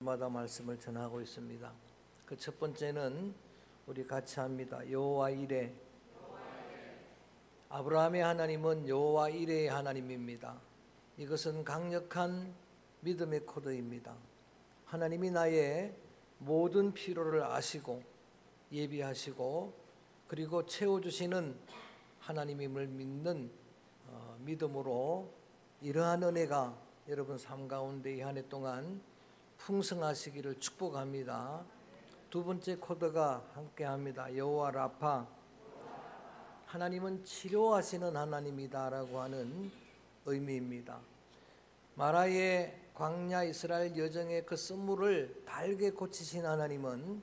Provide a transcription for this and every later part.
마다 말씀을 전하고 있습니다. 그 첫 번째는 우리 같이 합니다. 여호와 이레. 아브라함의 하나님은 여호와 이레의 하나님입니다. 이것은 강력한 믿음의 코드입니다. 하나님이 나의 모든 필요를 아시고 예비하시고 그리고 채워주시는 하나님임을 믿는 믿음으로 이러한 은혜가 여러분 삶 가운데 이 한 해 동안 풍성하시기를 축복합니다. 두 번째 코드가 함께합니다. 여호와 라파. 하나님은 치료하시는 하나님이다라고 하는 의미입니다. 마라의 광야 이스라엘 여정의 그 쓴물을 달게 고치신 하나님은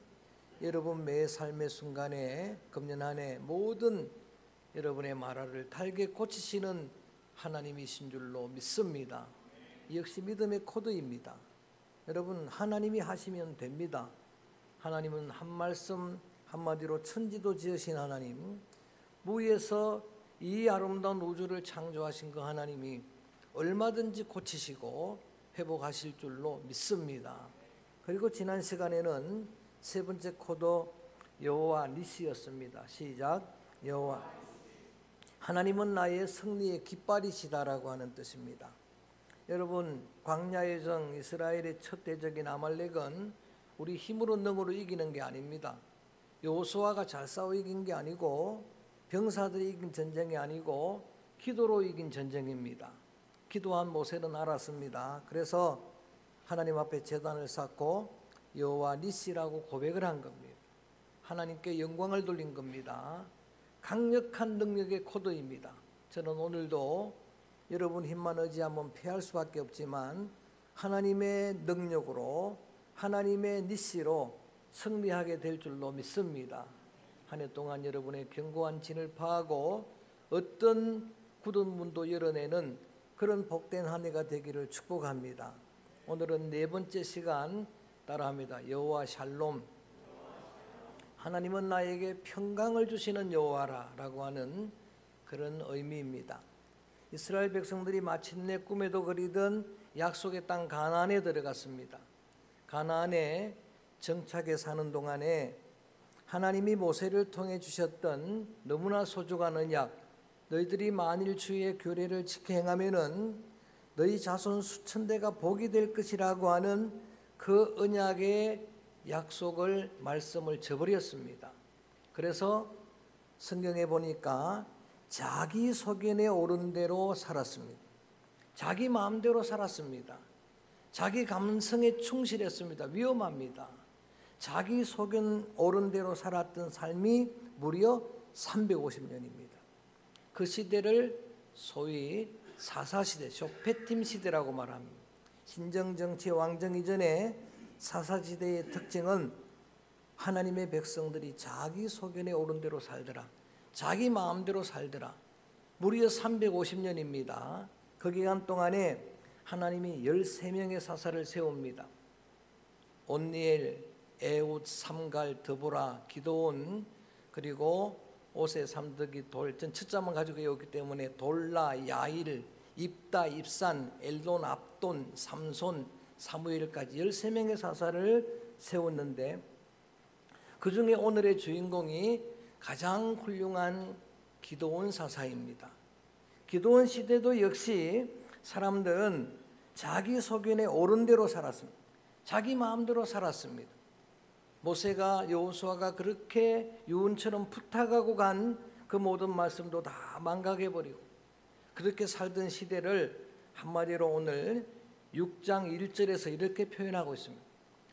여러분 매 삶의 순간에 금년 한 해 모든 여러분의 마라를 달게 고치시는 하나님이신 줄로 믿습니다. 역시 믿음의 코드입니다. 여러분 하나님이 하시면 됩니다. 하나님은 한 말씀 한마디로 천지도 지으신 하나님, 무에서 이 아름다운 우주를 창조하신 그 하나님이 얼마든지 고치시고 회복하실 줄로 믿습니다. 그리고 지난 시간에는 세 번째 코드 여호와 니시였습니다. 시작. 여호와. 하나님은 나의 승리의 깃발이시다라고 하는 뜻입니다. 여러분 광야의 정 이스라엘의 첫 대적인 아말렉은 우리 힘으로 능으로 이기는 게 아닙니다. 여호수아가 잘 싸워 이긴 게 아니고 병사들이 이긴 전쟁이 아니고 기도로 이긴 전쟁입니다. 기도한 모세는 알았습니다. 그래서 하나님 앞에 제단을 쌓고 여호와 니시라고 고백을 한 겁니다. 하나님께 영광을 돌린 겁니다. 강력한 능력의 코드입니다. 저는 오늘도 여러분 힘만 의지하면 패할 수밖에 없지만 하나님의 능력으로 하나님의 니시로 승리하게 될 줄로 믿습니다. 한 해 동안 여러분의 견고한 진을 파하고 어떤 굳은 문도 열어내는 그런 복된 한 해가 되기를 축복합니다. 오늘은 네 번째 시간 따라합니다. 여호와 샬롬. 하나님은 나에게 평강을 주시는 여호와라 라고 하는 그런 의미입니다. 이스라엘 백성들이 마침내 꿈에도 그리던 약속의 땅 가나안에 들어갔습니다. 가나안에 정착해 사는 동안에 하나님이 모세를 통해 주셨던 너무나 소중한 언약, 너희들이 만일 주의 규례를 지켜 행하면은 너희 자손 수천 대가 복이 될 것이라고 하는 그 언약의 약속을 말씀을 저버렸습니다. 그래서 성경에 보니까 자기 소견에 오른 대로 살았습니다. 자기 마음대로 살았습니다. 자기 감성에 충실했습니다. 위험합니다. 자기 소견 오른 대로 살았던 삶이 무려 350년입니다. 그 시대를 소위 사사시대, 쇼페팀 시대라고 말합니다. 신정정치 왕정 이전에 사사시대의 특징은 하나님의 백성들이 자기 소견에 오른 대로 살더라. 자기 마음대로 살더라. 무려 350년입니다. 그 기간 동안에 하나님이 13명의 사사를 세웁니다. 온니엘, 에웃, 삼갈, 드보라, 기드온, 그리고 오세, 삼득이, 돌, 전 첫자만 가지고 외웠기 때문에 돌라, 야일, 입다, 입산, 엘돈, 압돈, 삼손, 사무엘까지 13명의 사사를 세웠는데 그 중에 오늘의 주인공이 가장 훌륭한 기드온 사사입니다. 기드온 시대도 역시 사람들은 자기 소견에 오른 대로 살았습니다. 자기 마음대로 살았습니다. 모세가 여호수아가 그렇게 유언처럼 부탁하고 간 그 모든 말씀도 다 망각해버리고 그렇게 살던 시대를 한마디로 오늘 6장 1절에서 이렇게 표현하고 있습니다.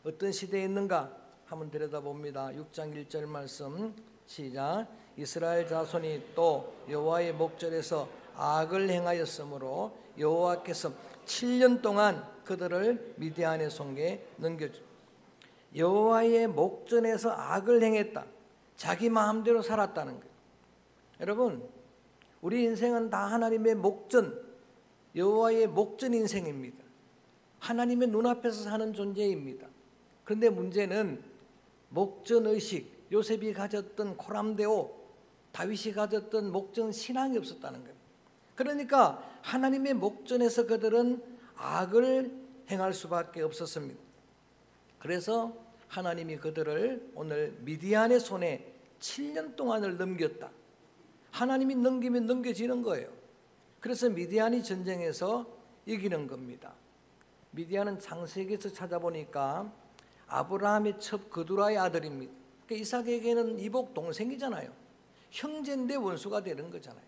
어떤 시대에 있는가 한번 들여다봅니다. 6장 1절 말씀 시작. 이스라엘 자손이 또 여호와의 목전에서 악을 행하였으므로 여호와께서 7년 동안 그들을 미디안의 손에 넘겨주. 여호와의 목전에서 악을 행했다. 자기 마음대로 살았다는 거예요. 여러분 우리 인생은 다 하나님의 목전, 여호와의 목전 인생입니다. 하나님의 눈앞에서 사는 존재입니다. 그런데 문제는 목전의식, 요셉이 가졌던 코람데오, 다윗이 가졌던 목전 신앙이 없었다는 거예요. 그러니까 하나님의 목전에서 그들은 악을 행할 수밖에 없었습니다. 그래서 하나님이 그들을 오늘 미디안의 손에 7년 동안을 넘겼다. 하나님이 넘기면 넘겨지는 거예요. 그래서 미디안이 전쟁에서 이기는 겁니다. 미디안은 창세기에서 찾아보니까 아브라함의 첩 그두라의 아들입니다. 그러니까 이삭에게는 이복 동생이잖아요. 형제인데 원수가 되는 거잖아요.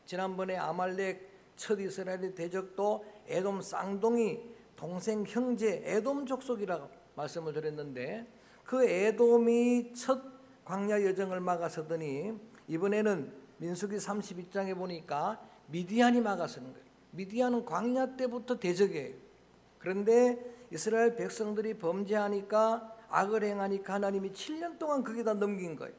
지난번에 아말렉 첫 이스라엘의 대적도 에돔 쌍둥이 동생 형제 에돔 족속이라고 말씀을 드렸는데, 그 에돔이 첫 광야 여정을 막아서더니 이번에는 민수기 32장에 보니까 미디안이 막아서는 거예요. 미디안은 광야 때부터 대적이에요. 그런데 이스라엘 백성들이 범죄하니까, 악을 행하니까 하나님이 7년 동안 거기다 넘긴 거예요.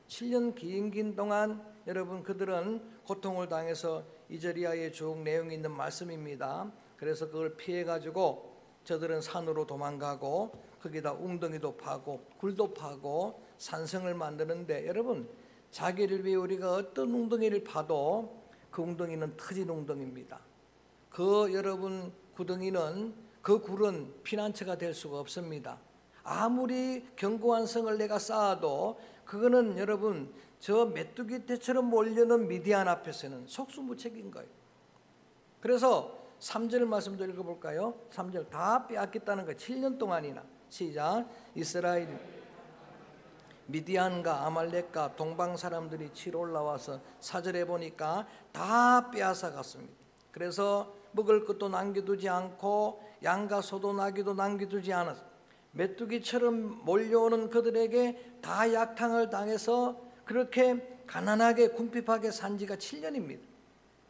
7년 긴 동안 여러분 그들은 고통을 당해서 이저리야의 쭉 내용이 있는 말씀입니다. 그래서 그걸 피해가지고 저들은 산으로 도망가고 거기다 웅덩이도 파고 굴도 파고 산성을 만드는데, 여러분 자기를 위해 우리가 어떤 웅덩이를 파도 그 웅덩이는 터진 웅덩이입니다. 그 여러분 구덩이는, 그 굴은 피난처가 될 수가 없습니다. 아무리 견고한 성을 내가 쌓아도 그거는 여러분 저 메뚜기 떼처럼 몰려는 미디안 앞에서는 속수무책인 거예요. 그래서 3절 말씀도 읽어볼까요? 3절 다 빼앗겼다는 거예요. 7년 동안이나. 시작. 이스라엘 미디안과 아말렉과 동방 사람들이 치러 올라와서 4절에 보니까 다 빼앗아 갔습니다. 그래서 먹을 것도 남겨두지 않고 양과 소도 나귀도 남겨두지 않았어요. 메뚜기처럼 몰려오는 그들에게 다 약탕을 당해서 그렇게 가난하게 궁핍하게 산 지가 7년입니다.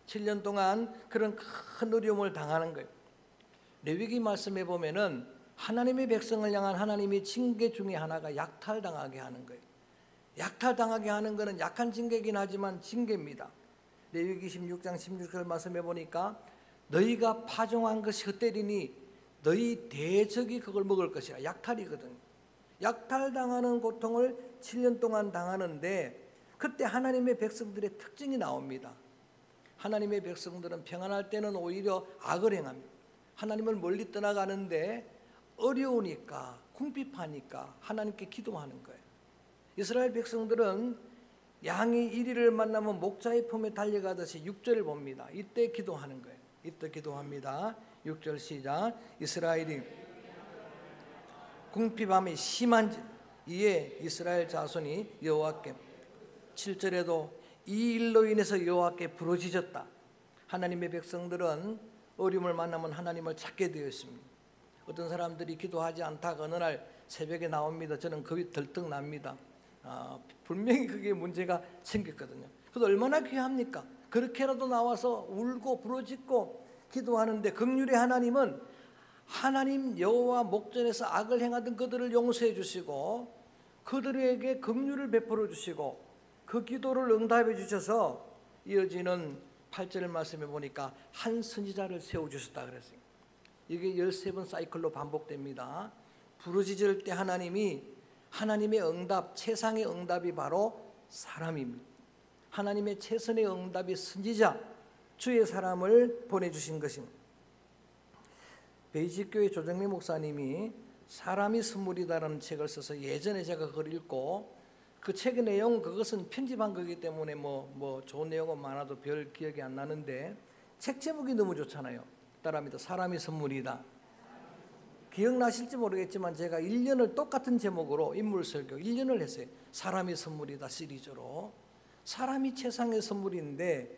7년 동안 그런 큰 어려움을 당하는 거예요. 레위기 말씀에 보면은 하나님의 백성을 향한 하나님의 징계 중에 하나가 약탈당하게 하는 거예요. 약탈당하게 하는 것은 약한 징계이긴 하지만 징계입니다. 레위기 16장 16절 말씀해 보니까 너희가 파종한 것이 헛되리니 너희 대적이 그걸 먹을 것이라. 약탈이거든요. 약탈당하는 고통을 7년 동안 당하는데, 그때 하나님의 백성들의 특징이 나옵니다. 하나님의 백성들은 평안할 때는 오히려 악을 행합니다. 하나님을 멀리 떠나가는데 어려우니까 궁핍하니까 하나님께 기도하는 거예요. 이스라엘 백성들은 양이 이리를 만나면 목자의 품에 달려가듯이 6절을 봅니다. 이때 기도하는 거예요. 이때 기도합니다. 6절 시작. 이스라엘이 궁핍함이 심한지 이에 이스라엘 자손이 여호와께, 7절에도 이 일로 인해서 여호와께 부르짖었다. 하나님의 백성들은 어려움을 만나면 하나님을 찾게 되어 있습니다. 어떤 사람들이 기도하지 않다가 어느 날 새벽에 나옵니다. 저는 겁이 들떡 납니다. 분명히 그게 문제가 생겼거든요. 그래서 얼마나 귀합니까? 그렇게라도 나와서 울고 부르짖고 기도하는데, 긍휼의 하나님은 하나님 여호와 목전에서 악을 행하던 그들을 용서해 주시고 그들에게 긍휼을 베풀어 주시고 그 기도를 응답해 주셔서 이어지는 8절 말씀에 보니까 한 선지자를 세워주셨다 그랬어요. 이게 13번 사이클로 반복됩니다. 부르짖을 때 하나님의 응답, 최상의 응답이 바로 사람입니다. 하나님의 최선의 응답이 선지자, 주의 사람을 보내주신 것입니다. 베이직교회 조정래 목사님이 사람이 선물이다라는 책을 써서 예전에 제가 그걸 읽고, 그 책의 내용, 그것은 편집한 거기 때문에 뭐 좋은 내용은 많아도 별 기억이 안 나는데 책 제목이 너무 좋잖아요. 따라합니다. 사람이 선물이다. 기억나실지 모르겠지만 제가 1년을 똑같은 제목으로 인물 설교 1년을 했어요. 사람이 선물이다 시리즈로. 사람이 최상의 선물인데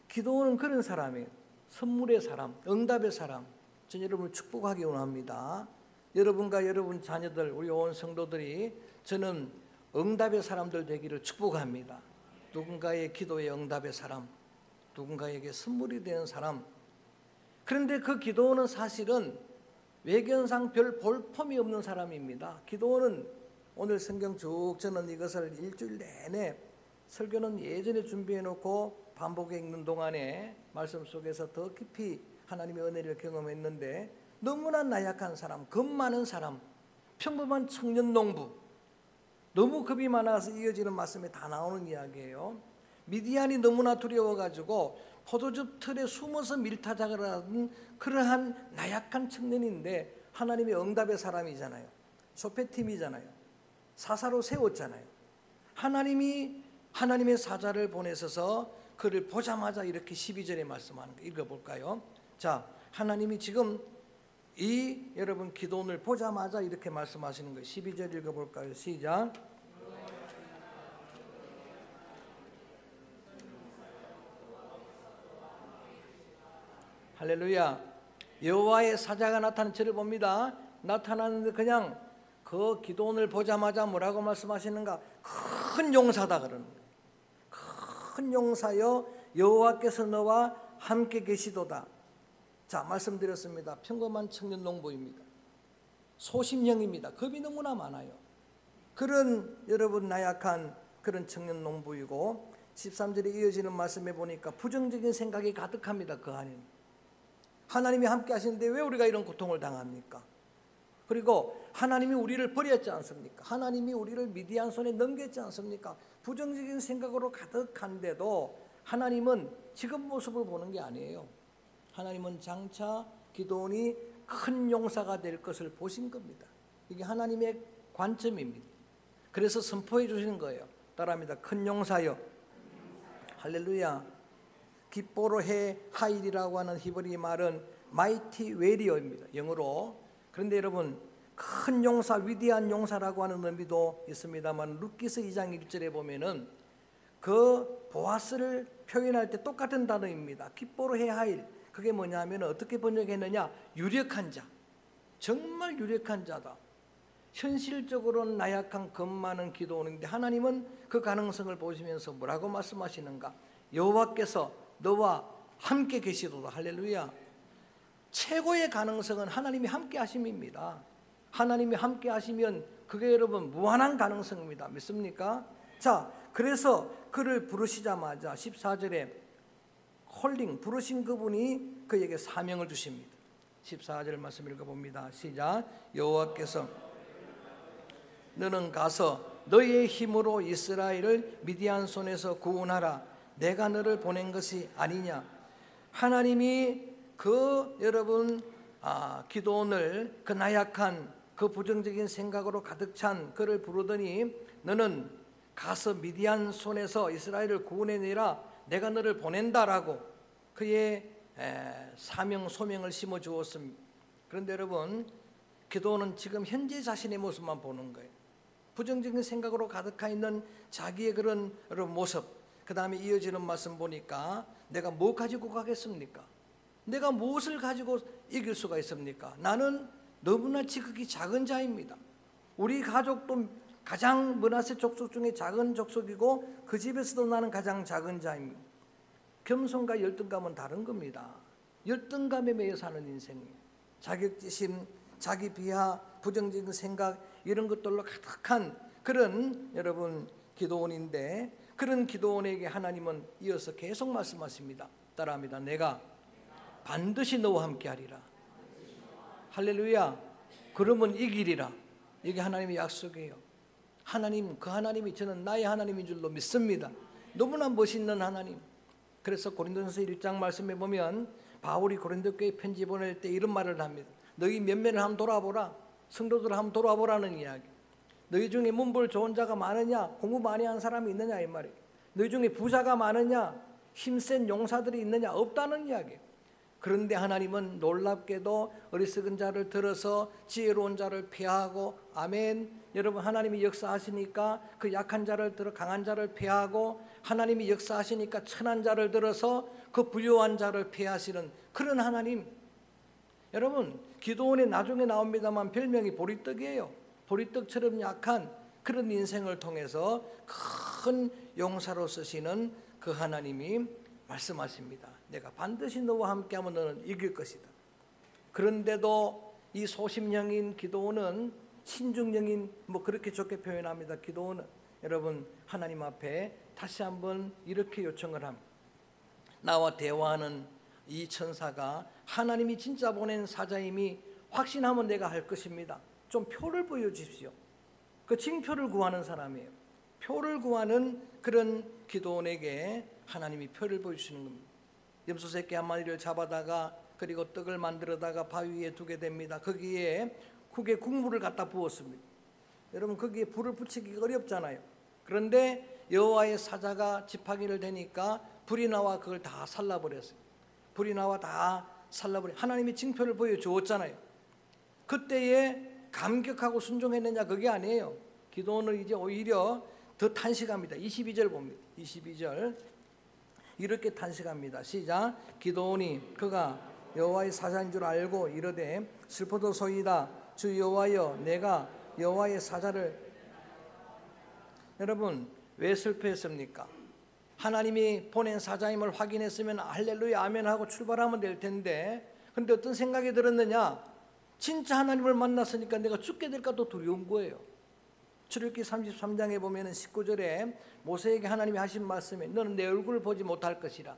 기도는 그런 사람이에요. 선물의 사람, 응답의 사람. 저는 여러분을 축복하기 원합니다. 여러분과 여러분 자녀들, 우리 온 성도들이 저는 응답의 사람들 되기를 축복합니다. 누군가의 기도의 응답의 사람, 누군가에게 선물이 되는 사람. 그런데 그 기도는 사실은 외견상 별 볼품이 없는 사람입니다. 기도는 오늘 성경 쭉 저는 이것을 일주일 내내, 설교는 예전에 준비해 놓고 반복해 읽는 동안에 말씀 속에서 더 깊이 하나님의 은혜를 경험했는데, 너무나 나약한 사람, 겁 많은 사람, 평범한 청년 농부, 너무 겁이 많아서 이어지는 말씀에 다 나오는 이야기예요. 미디안이 너무나 두려워가지고 포도즙 틀에 숨어서 밀타작을 하던 그러한 나약한 청년인데 하나님의 응답의 사람이잖아요. 소패팀이잖아요. 사사로 세웠잖아요. 하나님이 하나님의 사자를 보내셔서 그를 보자마자 이렇게 12절에 말씀하는 거 읽어볼까요? 자, 하나님이 지금 이 여러분 기도원을 보자마자 이렇게 말씀하시는 거예요. 12절 읽어볼까요? 시작. 할렐루야. 여호와의 사자가 나타난 저를 봅니다. 나타났는데 그냥 그 기도원을 보자마자 뭐라고 말씀하시는가? 큰 용사다 그러는 거예요. 큰 용사여 여호와께서 너와 함께 계시도다. 자, 말씀드렸습니다. 평범한 청년 농부입니다. 소심형입니다. 겁이 너무나 많아요. 그런 여러분 나약한 그런 청년 농부이고 13절에 이어지는 말씀에 보니까 부정적인 생각이 가득합니다. 그 안에는 하나님이 함께 하시는데 왜 우리가 이런 고통을 당합니까? 그리고 하나님이 우리를 버렸지 않습니까? 하나님이 우리를 미디안 손에 넘겼지 않습니까? 부정적인 생각으로 가득한데도 하나님은 지금 모습을 보는 게 아니에요. 하나님은 장차 기도원이 큰 용사가 될 것을 보신 겁니다. 이게 하나님의 관점입니다. 그래서 선포해 주시는 거예요. 따라합니다. 큰 용사여. 할렐루야. 기뻐로해 하일이라고 하는 히브리 말은 마이티 웨리어입니다. 영어로. 그런데 여러분 큰 용사, 위대한 용사라고 하는 의미도 있습니다만 루키스 2장 1절에 보면은 그 보아스를 표현할 때 똑같은 단어입니다. 기뻐로해 하일. 그게 뭐냐면 어떻게 번역했느냐? 유력한 자. 정말 유력한 자다. 현실적으로는 나약한 겁 많은 기도원인데 하나님은 그 가능성을 보시면서 뭐라고 말씀하시는가? 여호와께서 너와 함께 계시도다. 할렐루야. 최고의 가능성은 하나님이 함께 하심입니다. 하나님이 함께 하시면 그게 여러분 무한한 가능성입니다. 믿습니까? 자, 그래서 그를 부르시자마자 14절에 콜링 부르신 그분이 그에게 사명을 주십니다. 14절 말씀 읽어봅니다. 시작. 여호와께서 너는 가서 너의 힘으로 이스라엘을 미디안 손에서 구원하라. 내가 너를 보낸 것이 아니냐. 하나님이 그 여러분 기도원을 그 나약한 그 부정적인 생각으로 가득 찬 그를 부르더니 너는 가서 미디안 손에서 이스라엘을 구원해내라. 내가 너를 보낸다라고 그의 사명 소명을 심어 주었습니다. 그런데 여러분 기도원은 지금 현재 자신의 모습만 보는 거예요. 부정적인 생각으로 가득하 있는 자기의 그런 모습. 그 다음에 이어지는 말씀 보니까 내가 뭐 가지고 가겠습니까? 내가 무엇을 가지고 이길 수가 있습니까? 나는 너무나 지극히 작은 자입니다. 우리 가족도 가장 므낫세 족속 중에 작은 족속이고 그 집에서도 나는 가장 작은 자입니다. 겸손과 열등감은 다른 겁니다. 열등감에 매여 사는 인생이에요. 자격지심, 자기 비하, 부정적인 생각 이런 것들로 가득한 그런 여러분 기도원인데 그런 기도원에게 하나님은 이어서 계속 말씀하십니다. 따라합니다. 내가 반드시 너와 함께 하리라. 할렐루야. 그러면 이기리라. 이게 하나님의 약속이에요. 하나님, 그 하나님이 저는 나의 하나님인 줄로 믿습니다. 너무나 멋있는 하나님. 그래서 고린도전서 1장 말씀에 보면 바울이 고린도 교회에 편지 보낼 때 이런 말을 합니다. 너희 면면을 한번 돌아보라. 성도들을 한번 돌아보라는 이야기. 너희 중에 문벌 좋은 자가 많으냐? 공부 많이 한 사람이 있느냐? 이 말이에요. 너희 중에 부자가 많으냐? 힘센 용사들이 있느냐? 없다는 이야기예요. 그런데 하나님은 놀랍게도 어리석은 자를 들어서 지혜로운 자를 폐하고 아멘. 여러분 하나님이 역사하시니까 그 약한 자를 들어 강한 자를 폐하고 하나님이 역사하시니까 천한 자를 들어서 그 부요한 자를 폐하시는 그런 하나님. 여러분 기도원에 나중에 나옵니다만 별명이 보리떡이에요. 보리떡처럼 약한 그런 인생을 통해서 큰 용사로 쓰시는 그 하나님이 말씀하십니다. 내가 반드시 너와 함께하면 너는 이길 것이다. 그런데도 이 소심형인 기도원은 신중형인 그렇게 좋게 표현합니다. 기도원은 여러분 하나님 앞에 다시 한번 이렇게 요청을 합니다. 나와 대화하는 이 천사가 하나님이 진짜 보낸 사자임이 확신하면 내가 할 것입니다. 좀 표를 보여주십시오. 그 징표를 구하는 사람이에요. 표를 구하는 그런 기도원에게 하나님이 표를 보여주시는 겁니다. 염소 새끼 한 마리를 잡아다가 그리고 떡을 만들어다가 바위 위에 두게 됩니다. 거기에 국에 국물을 갖다 부었습니다. 여러분 거기에 불을 붙이기가 어렵잖아요. 그런데 여호와의 사자가 지팡이를 대니까 불이 나와 그걸 다 살라버렸어요. 불이 나와 다 살라버려. 하나님이 징표를 보여주었잖아요. 그때에 감격하고 순종했느냐 그게 아니에요. 기도는 이제 오히려 더 탄식합니다. 22절 봅니다. 22절 이렇게 탄식합니다. 시작. 기도온이 그가 여호와의 사자인 줄 알고 이르되 슬퍼도소이다. 주 여호와여 내가 여호와의 사자를. 여러분 왜 슬퍼했습니까? 하나님이 보낸 사자임을 확인했으면 할렐루야 아멘 하고 출발하면 될 텐데, 근데 어떤 생각이 들었느냐? 진짜 하나님을 만났으니까 내가 죽게 될까 또 두려운 거예요. 출애굽기 33장에 보면은 19절에 모세에게 하나님이 하신 말씀에 너는 내 얼굴을 보지 못할 것이라,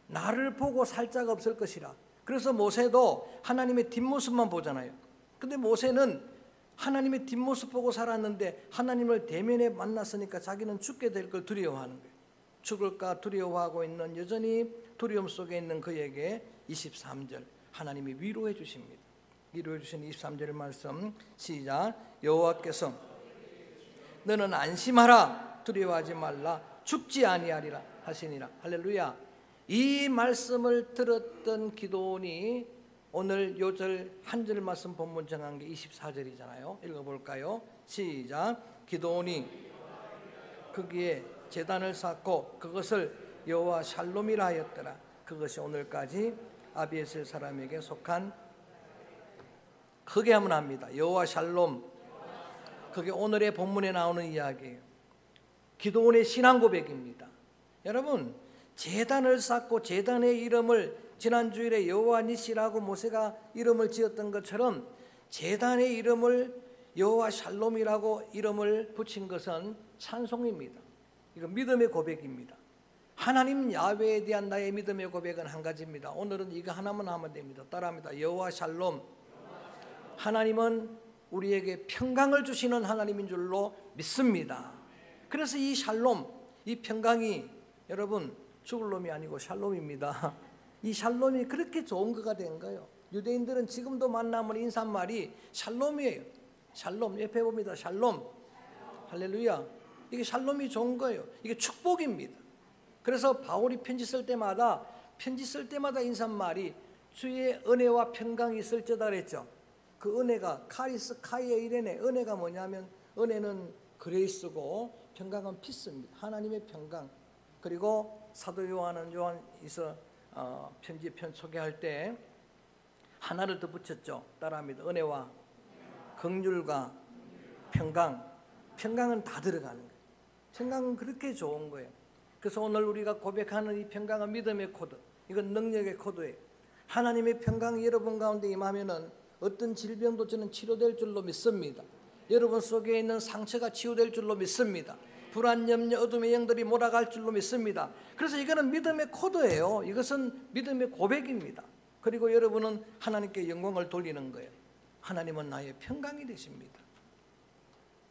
나를 보고 살짝 없을 것이라. 그래서 모세도 하나님의 뒷모습만 보잖아요. 근데 모세는 하나님의 뒷모습 보고 살았는데 하나님을 대면에 만났으니까 자기는 죽게 될 걸 두려워하는 거예요. 죽을까 두려워하고 있는, 여전히 두려움 속에 있는 그에게 23절 하나님이 위로해 주십니다. 위로해 주신 23절의 말씀 시작. 여호와께서 너는 안심하라 두려워하지 말라 죽지 아니하리라 하시니라. 할렐루야. 이 말씀을 들었던 기도온이 오늘 요절 한 절 말씀 본문 정한 게 24절이잖아요. 읽어볼까요? 시작. 기도온이 거기에 제단을 쌓고 그것을 여호와 샬롬이라 하였더라. 그것이 오늘까지 아비에셀 사람에게 속한, 크게 하면 합니다. 여호와 샬롬. 그게 오늘의 본문에 나오는 이야기예요. 기도원의 신앙 고백입니다. 여러분 제단을 쌓고 제단의 이름을 지난주일에 여호와 니시라고 모세가 이름을 지었던 것처럼 제단의 이름을 여호와 샬롬이라고 이름을 붙인 것은 찬송입니다. 이거 믿음의 고백입니다. 하나님 야훼에 대한 나의 믿음의 고백은 한 가지입니다. 오늘은 이거 하나만 하면 됩니다. 따라합니다. 여호와 샬롬. 하나님은 우리에게 평강을 주시는 하나님인 줄로 믿습니다. 그래서 이 샬롬, 이 평강이 여러분 죽을 놈이 아니고 샬롬입니다. 이 샬롬이 그렇게 좋은 거가 된 거예요. 유대인들은 지금도 만나면 인사말이 샬롬이에요. 샬롬. 옆에 봅니다. 샬롬. 할렐루야. 이게 샬롬이 좋은 거예요. 이게 축복입니다. 그래서 바울이 편지 쓸 때마다 인사말이 주의 은혜와 평강이 있을지어다 그랬죠. 그 은혜가 카리스 카이에 이레네. 은혜가 뭐냐면 은혜는 그레이스고 평강은 피스입니다. 하나님의 평강. 그리고 사도 요한이서 편지 소개할 때 하나를 더 붙였죠. 따라합니다. 은혜와 긍휼과 평강. 평강은 다 들어가는 거예요. 평강은 그렇게 좋은 거예요. 그래서 오늘 우리가 고백하는 이 평강은 믿음의 코드, 이건 능력의 코드예요. 하나님의 평강이 여러분 가운데 임하면은 어떤 질병도 저는 치료될 줄로 믿습니다. 여러분 속에 있는 상처가 치유될 줄로 믿습니다. 불안, 염려, 어둠의 영들이 몰아갈 줄로 믿습니다. 그래서 이거는 믿음의 코드예요. 이것은 믿음의 고백입니다. 그리고 여러분은 하나님께 영광을 돌리는 거예요. 하나님은 나의 평강이 되십니다.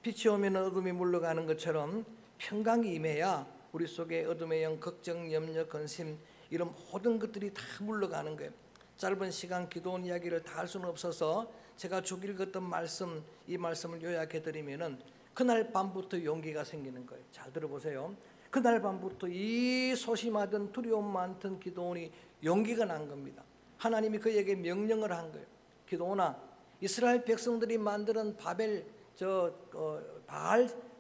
빛이 오면 어둠이 물러가는 것처럼 평강이 임해야 우리 속에 어둠의 영, 걱정, 염려, 근심 이런 모든 것들이 다 물러가는 거예요. 짧은 시간 기도원 이야기를 다 할 수는 없어서 제가 쭉 읽었던 말씀, 이 말씀을 요약해드리면은 그날 밤부터 용기가 생기는 거예요. 잘 들어보세요. 그날 밤부터 이 소심하던 두려움 많던 기도원이 용기가 난 겁니다. 하나님이 그에게 명령을 한 거예요. 기도원아, 이스라엘 백성들이 만드는 바알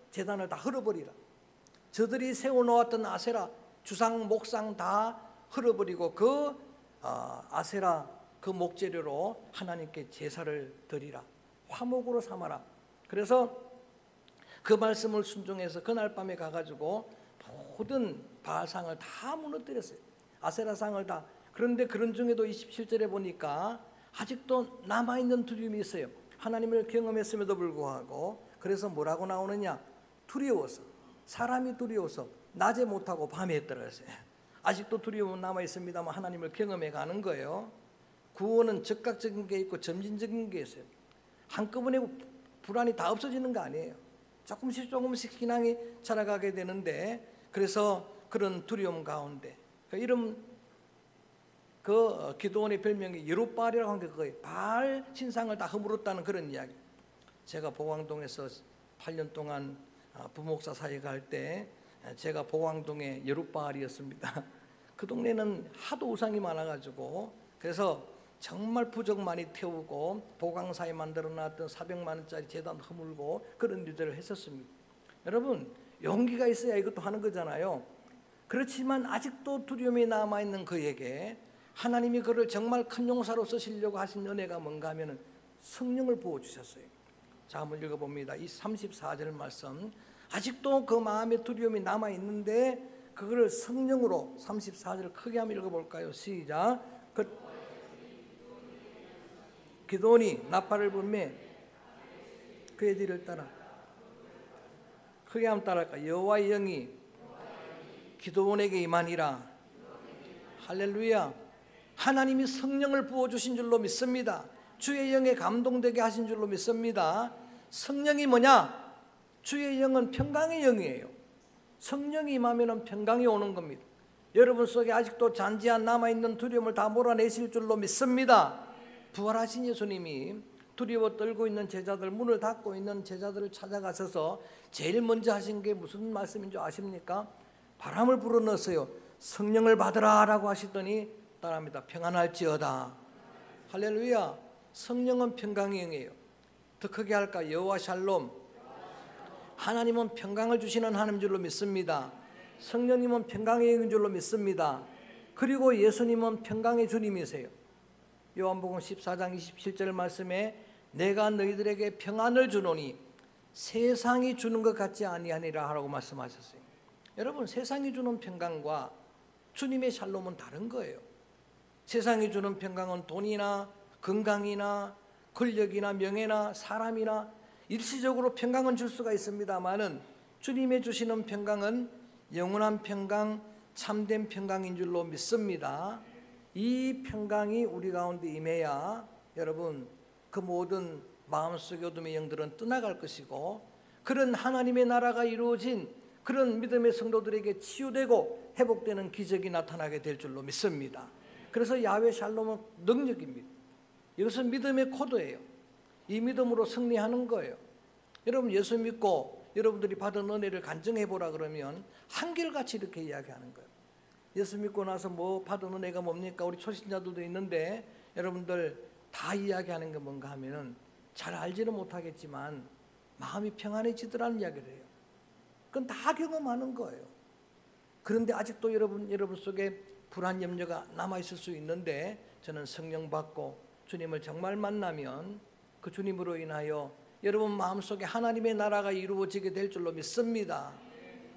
제단을 다 헐어버리라. 저들이 세워놓았던 아세라 주상 목상 다 헐어버리고 그 아세라 그 목재료로 하나님께 제사를 드리라. 화목으로 삼아라. 그래서 그 말씀을 순종해서 그날 밤에 가가지고 모든 바알상을 다 무너뜨렸어요. 아세라상을 다. 그런데 그런 중에도 27절에 보니까 아직도 남아있는 두려움이 있어요. 하나님을 경험했음에도 불구하고. 그래서 뭐라고 나오느냐? 두려워서, 사람이 두려워서 낮에 못하고 밤에 했더라 그랬어요. 아직도 두려움은 남아있습니다만 하나님을 경험해 가는 거예요. 구원은 즉각적인 게 있고 점진적인 게 있어요. 한꺼번에 불안이 다 없어지는 거 아니에요. 조금씩 신앙이 자라가게 되는데, 그래서 그런 두려움 가운데 이런 기드온의 별명이 여룻바알이라고 하는 게 거예요. 바알 신상을 다 허물었다는 그런 이야기. 제가 보광동에서 8년 동안 부목사 사역을 할 때 제가 보광동의 여룻바알이었습니다. 그 동네는 하도 우상이 많아가지고, 그래서 정말 부적 많이 태우고 보광사에 만들어놨던 400만 원짜리 제단 허물고 그런 일들을 했었습니다. 여러분, 용기가 있어야 이것도 하는 거잖아요. 그렇지만 아직도 두려움이 남아있는 그에게 하나님이 그를 정말 큰 용사로 쓰시려고 하신 은혜가 뭔가 하면은 성령을 부어주셨어요. 자, 한번 읽어봅니다. 이 34절 말씀. 아직도 그 마음의 두려움이 남아있는데 그거를 성령으로 34절 크게 한번 읽어볼까요? 시작. 기드온이 나팔을 불매 그의 뒤를 따라. 크게 한번 따라할까요? 여호와의 영이 기드온에게 임하니라. 할렐루야. 하나님이 성령을 부어주신 줄로 믿습니다. 주의 영에 감동되게 하신 줄로 믿습니다. 성령이 뭐냐? 주의 영은 평강의 영이에요. 성령이 임하면 평강이 오는 겁니다. 여러분 속에 아직도 잔지한 남아있는 두려움을 다 몰아내실 줄로 믿습니다. 부활하신 예수님이 두려워 떨고 있는 제자들, 문을 닫고 있는 제자들을 찾아가셔서 제일 먼저 하신 게 무슨 말씀인 줄 아십니까? 바람을 불어넣었어요. 성령을 받으라 라고 하시더니 따라합니다. 평안할지어다. 할렐루야. 성령은 평강의 영이에요. 더 크게 할까? 여호와 샬롬. 하나님은 평강을 주시는 하나님인 줄로 믿습니다. 성령님은 평강의 영인 줄로 믿습니다. 그리고 예수님은 평강의 주님이세요. 요한복음 14장 27절 말씀에 내가 너희들에게 평안을 주노니 세상이 주는 것 같지 아니하니라 하라고 말씀하셨어요. 여러분, 세상이 주는 평강과 주님의 샬롬은 다른 거예요. 세상이 주는 평강은 돈이나 건강이나 권력이나 명예나 사람이나 일시적으로 평강은 줄 수가 있습니다만은 주님의 주시는 평강은 영원한 평강, 참된 평강인 줄로 믿습니다. 이 평강이 우리 가운데 임해야 여러분 그 모든 마음속의 어둠의 영들은 떠나갈 것이고 그런 하나님의 나라가 이루어진 그런 믿음의 성도들에게 치유되고 회복되는 기적이 나타나게 될 줄로 믿습니다. 그래서 야훼 샬롬은 능력입니다. 이것은 믿음의 코드예요. 이 믿음으로 승리하는 거예요. 여러분 예수 믿고 여러분들이 받은 은혜를 간증해 보라 그러면 한결같이 이렇게 이야기하는 거예요. 예수 믿고 나서 뭐 받은 은혜가 뭡니까? 우리 초신자들도 있는데 여러분들 다 이야기하는 게 뭔가 하면은 잘 알지는 못하겠지만 마음이 평안해지더라는 이야기를 해요. 그건 다 경험하는 거예요. 그런데 아직도 여러분 속에 불안 염려가 남아있을 수 있는데 저는 성령 받고 주님을 정말 만나면 그 주님으로 인하여 여러분 마음속에 하나님의 나라가 이루어지게 될 줄로 믿습니다.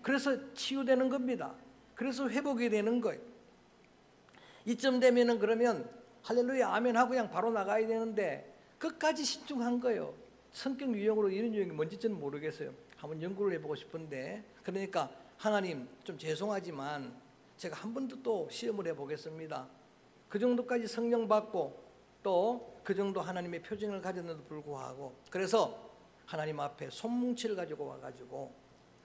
그래서 치유되는 겁니다. 그래서 회복이 되는 거예요. 이쯤 되면은 그러면 할렐루야 아멘 하고 그냥 바로 나가야 되는데 끝까지 신중한 거예요. 성격 유형으로 이런 유형이 뭔지 저는 모르겠어요. 한번 연구를 해보고 싶은데 그러니까 하나님 좀 죄송하지만 제가 한 번 더 또 시험을 해보겠습니다. 그 정도까지 성령 받고 또 그 정도 하나님의 표징을 가졌는데도 불구하고 그래서 하나님 앞에 손뭉치를 가지고 와가지고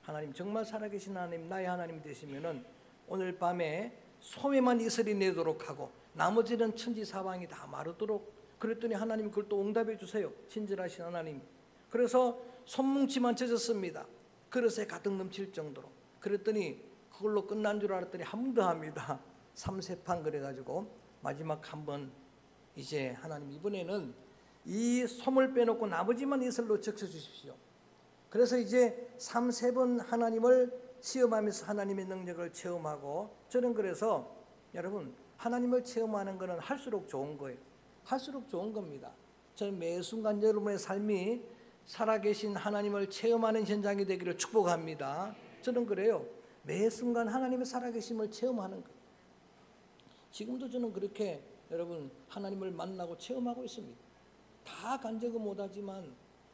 하나님 정말 살아계신 하나님 나의 하나님 되시면은 오늘 밤에 소매만 이슬이 내도록 하고 나머지는 천지사방이 다 마르도록 그랬더니 하나님 그걸 또 응답해 주세요. 친절하신 하나님. 그래서 손뭉치만 젖었습니다. 그릇에 가득 넘칠 정도로. 그랬더니 그걸로 끝난 줄 알았더니 한 번 더 합니다. 3세판 그래가지고 마지막 한 번 이제 하나님 이번에는 이 솜을 빼놓고 나머지만 이슬로 적셔주십시오. 그래서 이제 3번 하나님을 시험하면서 하나님의 능력을 체험하고 저는 그래서 여러분 하나님을 체험하는 것은 할수록 좋은 거예요. 할수록 좋은 겁니다. 저는 매 순간 여러분의 삶이 살아계신 하나님을 체험하는 현장이 되기를 축복합니다. 저는 그래요. 매 순간 하나님의 살아계심을 체험하는 거예요. 지금도 저는 그렇게 여러분 하나님을 만나고 체험하고 있습니다. 다 간증은 못하지만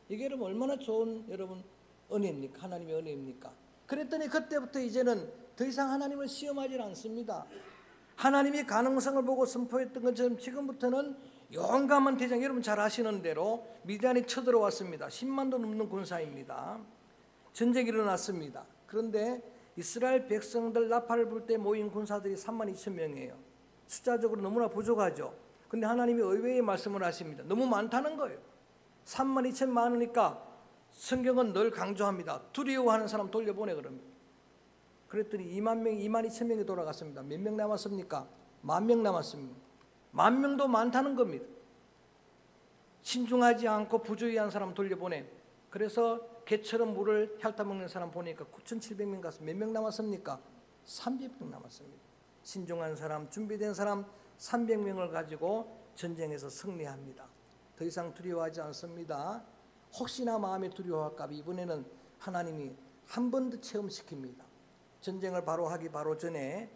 이게 여러분 얼마나 좋은 여러분 은혜입니까? 하나님의 은혜입니까? 그랬더니 그때부터 이제는 더 이상 하나님을 시험하지 않습니다. 하나님이 가능성을 보고 선포했던 것처럼 지금부터는 용감한 대장, 여러분 잘 아시는 대로 미디안이 쳐들어왔습니다. 10만도 넘는 군사입니다. 전쟁이 일어났습니다. 그런데 이스라엘 백성들 나팔을 불 때 모인 군사들이 32,000명이에요. 숫자적으로 너무나 부족하죠. 근데 하나님이 의외의 말씀을 하십니다. 너무 많다는 거예요. 3만 2천 많으니까 성경은 늘 강조합니다. 두려워하는 사람 돌려보내 그럽니다. 그랬더니 2만 명, 2만 2천 명이 돌아갔습니다. 몇 명 남았습니까? 10,000명 남았습니다. 10,000명도 많다는 겁니다. 신중하지 않고 부주의한 사람 돌려보내. 그래서 개처럼 물을 핥아먹는 사람 보니까 9,700명 갔습니다. 몇 명 남았습니까? 300명 남았습니다. 신중한 사람, 준비된 사람 300명을 가지고 전쟁에서 승리합니다. 더 이상 두려워하지 않습니다. 혹시나 마음에 두려워할까 봐 이번에는 하나님이 한 번 더 체험시킵니다. 전쟁을 바로 하기 바로 전에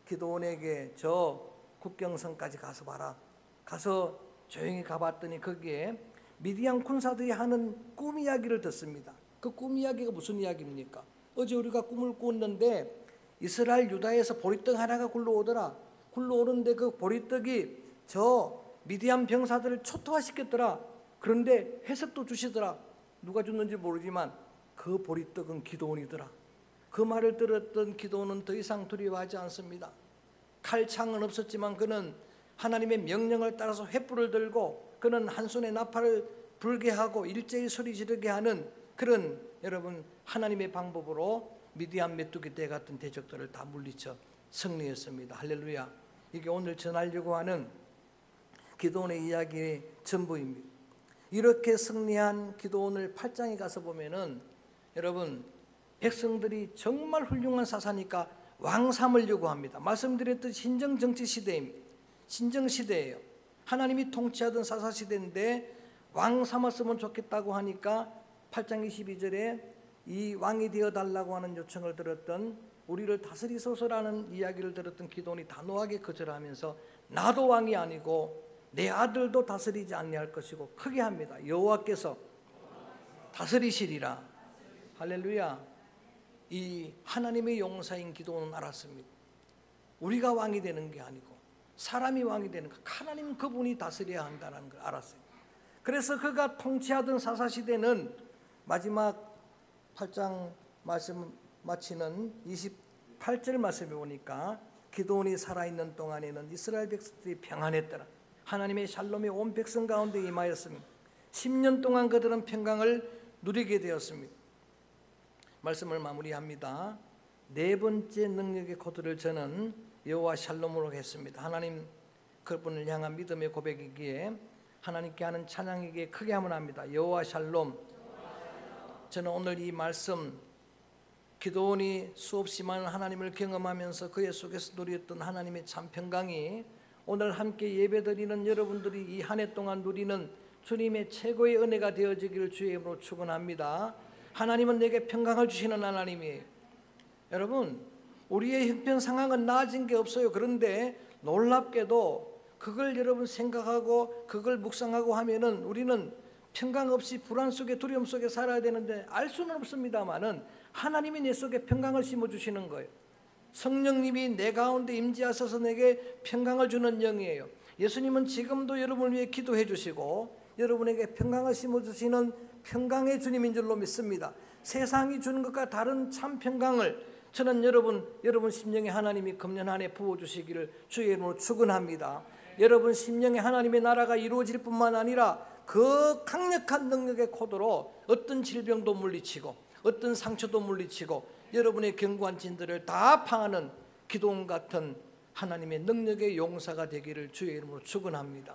기드온에게 저 국경선까지 가서 봐라. 가서 조용히 가봤더니 거기에 미디안 군사들이 하는 꿈 이야기를 듣습니다. 그 꿈 이야기가 무슨 이야기입니까? 어제 우리가 꿈을 꿨는데 이스라엘 유다에서 보리떡 하나가 굴러오더라. 굴러오는데 그 보리떡이 저 미디안 병사들을 초토화시켰더라. 그런데 해석도 주시더라. 누가 줬는지 모르지만 그 보리떡은 기드온이더라. 그 말을 들었던 기드온은 더 이상 두려워하지 않습니다. 칼창은 없었지만 그는 하나님의 명령을 따라서 횃불을 들고 그는 한 손에 나팔을 불게 하고 일제히 소리 지르게 하는 그런 여러분 하나님의 방법으로 미디안 메뚜기 떼 같은 대적들을 다 물리쳐 승리했습니다. 할렐루야. 이게 오늘 전하려고 하는 기드온의 이야기의 전부입니다. 이렇게 승리한 기드온을 8장에 가서 보면은 여러분 백성들이 정말 훌륭한 사사니까 왕 삼으려고 합니다. 말씀드렸듯이 신정 정치 시대입니다. 신정 시대예요. 하나님이 통치하던 사사 시대인데 왕 삼았으면 좋겠다고 하니까 8장 22절에 이 왕이 되어 달라고 하는 요청을 들었던 우리를 다스리소서라는 이야기를 들었던 기드온이 단호하게 거절하면서 나도 왕이 아니고 내 아들도 다스리지 아니할 것이고 크게 합니다. 여호와께서 다스리시리라. 할렐루야. 이 하나님의 용사인 기드온은 알았습니다. 우리가 왕이 되는 게 아니고 사람이 왕이 되는 거, 하나님 그분이 다스려야 한다는 걸 알았어요. 그래서 그가 통치하던 사사시대는 마지막 8장 말씀 마치는 28절 말씀에 보니까 기드온이 살아있는 동안에는 이스라엘 백성들이 평안했더라. 하나님의 샬롬이 온 백성 가운데 임하였습니다. 10년 동안 그들은 평강을 누리게 되었습니다. 말씀을 마무리합니다. 네 번째 능력의 코드를 저는 여호와 샬롬으로 했습니다. 하나님 그분을 향한 믿음의 고백이기에 하나님께 하는 찬양이기에 크게 하면 합니다. 여호와 샬롬. 저는 오늘 이 말씀 기드온이 수없이 많은 하나님을 경험하면서 그의 속에서 누렸던 하나님의 참 평강이 오늘 함께 예배드리는 여러분들이 이 한 해 동안 누리는 주님의 최고의 은혜가 되어지기를 주의 이름으로 축원합니다. 하나님은 내게 평강을 주시는 하나님이에요. 여러분 우리의 형편 상황은 나아진 게 없어요. 그런데 놀랍게도 그걸 여러분 생각하고 그걸 묵상하고 하면은 우리는 평강 없이 불안 속에 두려움 속에 살아야 되는데 알 수는 없습니다만은 하나님이 내 속에 평강을 심어주시는 거예요. 성령님이 내 가운데 임재하셔서 내게 평강을 주는 영이에요. 예수님은 지금도 여러분을 위해 기도해 주시고 여러분에게 평강을 심어주시는 평강의 주님인 줄로 믿습니다. 세상이 주는 것과 다른 참 평강을 저는 여러분 심령에 하나님이 금년 한 해 부어주시기를 주의 이름으로 축원합니다. 여러분 심령에 하나님의 나라가 이루어질 뿐만 아니라 그 강력한 능력의 코드로 어떤 질병도 물리치고 어떤 상처도 물리치고 여러분의 견고한 진들을 다 파하는 기드온 같은 하나님의 능력의 용사가 되기를 주의 이름으로 축원합니다.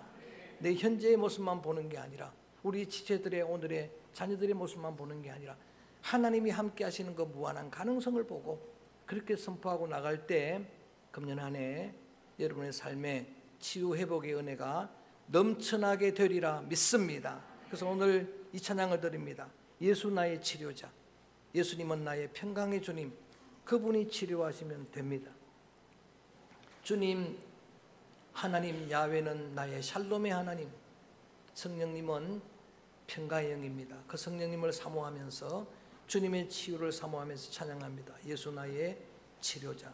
내 현재의 모습만 보는 게 아니라 우리 지체들의 오늘의 자녀들의 모습만 보는 게 아니라 하나님이 함께 하시는 그 무한한 가능성을 보고 그렇게 선포하고 나갈 때 금년 한 해 여러분의 삶에 치유 회복의 은혜가 넘쳐나게 되리라 믿습니다. 그래서 오늘 이 찬양을 드립니다. 예수 나의 치료자, 예수님은 나의 평강의 주님, 그분이 치료하시면 됩니다. 주님 하나님 야훼는 나의 샬롬의 하나님, 성령님은 평강의 영입니다. 그 성령님을 사모하면서 주님의 치유를 사모하면서 찬양합니다. 예수 나의 치료자.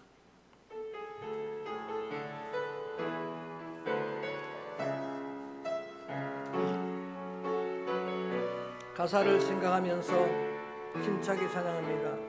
가사를 생각하면서 힘차게 찬양합니다.